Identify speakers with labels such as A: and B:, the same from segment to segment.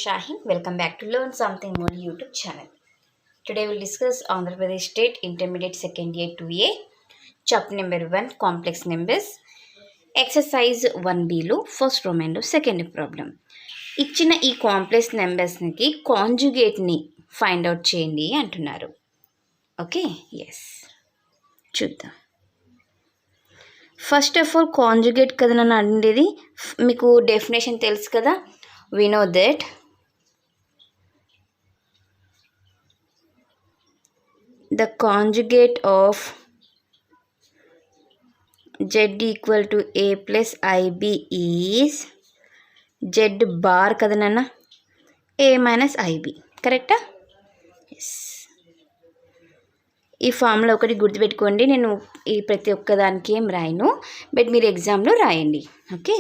A: Shahin. Welcome back to Learn Something More YouTube channel. Today we'll discuss Andhra Pradesh State Intermediate Second Year 2A, chapter number 1, Complex Numbers, exercise 1Bలో first రోమన్లో second problem. ఇచ్చిన ఈ complex నెంబర్స్కి కాంజుగేట్ని find out చేయండి అంటున్నారు. Okay, yes, చూద్దాం. First of all conjugate కదా నన్ను అడిగేది. మీకు డెఫినేషన్ తెలుసు కదా. We know that the conjugate of z equal to a plus ib is z bar kada nana a minus ib. కరెక్టా? ఎస్. ఈ ఫార్ములా ఒకటి గుర్తుపెట్టుకోండి. నేను ఈ ప్రతి ఒక్కదానికి ఏం రాయను, బట్ మీరు ఎగ్జామ్లో రాయండి. Okay.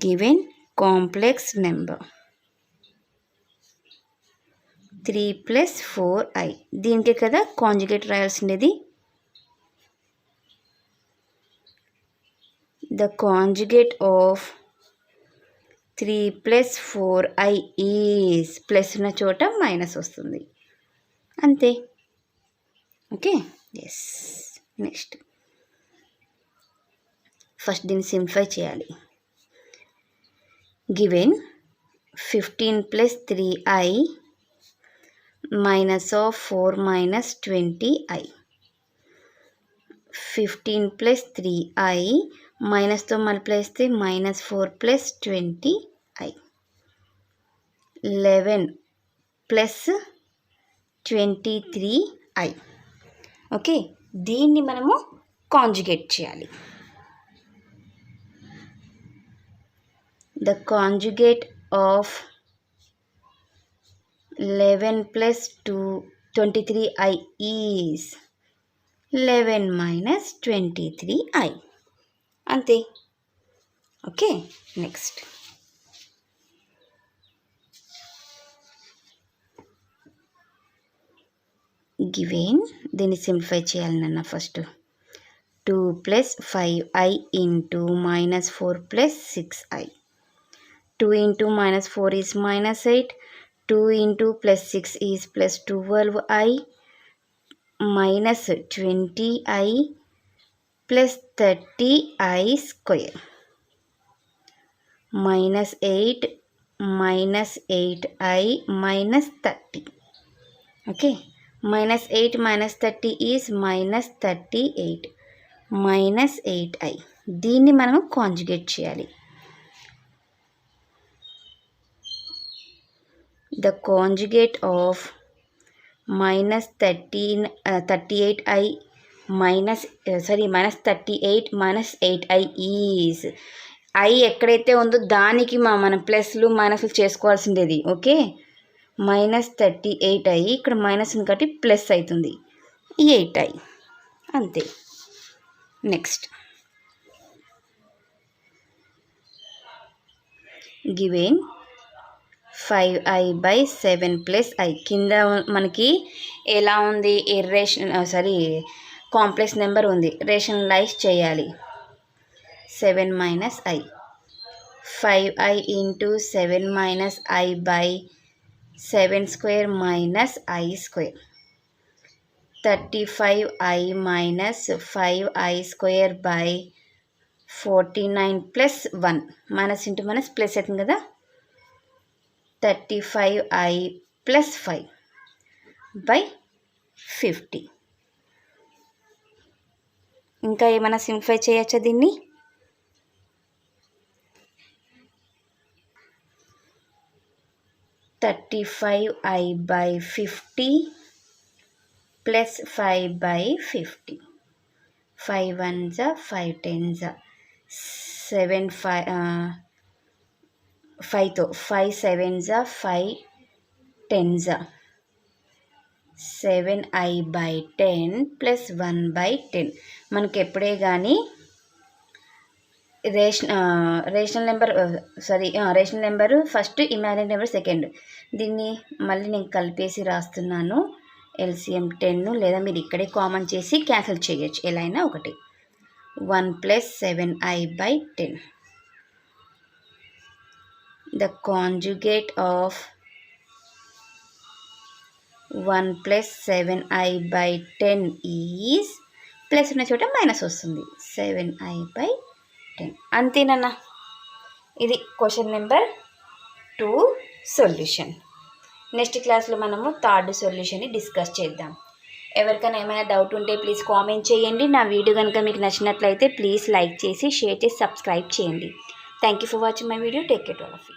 A: Given complex number 3 + 4i. దీనికే కదా కాంజుగేట్ రాయాల్సిండేది. The conjugate of 3 + 4i is, plus ఉన్న చోట మైనస్ వస్తుంది, అంతే. Okay, yes. నెక్స్ట్ ఫస్ట్ దీన్ని సింప్లిఫై చేయాలి. Given 15 + 3i minus of 4 minus 20i. 15 + 3i మైనస్తో multiply చేస్తే -4 + 20i. 11 + 23i. ఓకే, దీన్ని మనము కాంజుగేట్ చేయాలి. The conjugate of 11 + 23i is 11 minus 23i. అంతే. ఓకే, నెక్స్ట్ గివెన్ దీన్ని సింప్లిఫై చేయాలి నాన్న. First 2 + 5i into -4 + 6i. 2 into -4 is -8. 2 into +6 is +12i minus 20i plus 30i square. -8 minus 8i minus 30. Okay, -8 minus 30 is -38 minus 8i. దీన్ని మనము conjugate చేయాలి. The conjugate of -38i minus 38 minus 8i is, i ఎక్కడైతే ఉందో దానికి మనం ప్లస్లు మైనస్లు చేసుకోవాల్సిండేది. Okay, -38i ఇక్కడ minus కాబట్టి ప్లస్ అవుతుంది 8i, అంతే. Next given 5i/7 + i. కింద మనకి ఎలా ఉంది, కాంప్లెక్స్ నెంబర్ ఉంది, రేషనలైజ్ చేయాలి. 7 - i. 5i into 7 - i/7 square minus i square. 35i minus 5i square by 49 plus 1. Minus into minus plus అవుతుంది కదా. 35i plus 5 by 50. ఇంకా ఏమైనా సింప్లిఫై చేయొచ్చా దీన్ని? (35i/50 plus 5/50). 5 1s 5 10s 7 5తో 5 7s 5 10s 7i/10 plus 1/10. మనకి ఎప్పుడే కానీ rational number first, imaginary number second. దీన్ని మళ్ళీ నేను కలిపేసి రాస్తున్నాను. LCM 10, లేదా మీరు ఇక్కడే కామన్ చేసి క్యాన్సిల్ చేయొచ్చు, ఎలా అయినా ఒకటి. 1 + 7i/10. the conjugate of 1 plus 7i by 10 is plus ఉన్న చోట మైనస్ వస్తుంది 7i by 10. అంతేనన్నా, ఇది క్వశ్చన్ నెంబర్ 2 సొల్యూషన్. నెక్స్ట్ క్లాస్లో మనము థర్డ్ సొల్యూషన్ని డిస్కస్ చేద్దాం. ఎవరికైనా ఏమైనా డౌట్ ఉంటే ప్లీజ్ కామెంట్ చేయండి. నా వీడియో కనుక మీకు నచ్చినట్లయితే ప్లీజ్ లైక్ చేసి షేర్ చేసి సబ్స్క్రైబ్ చేయండి. Thank you for watching my video. Take care all of you.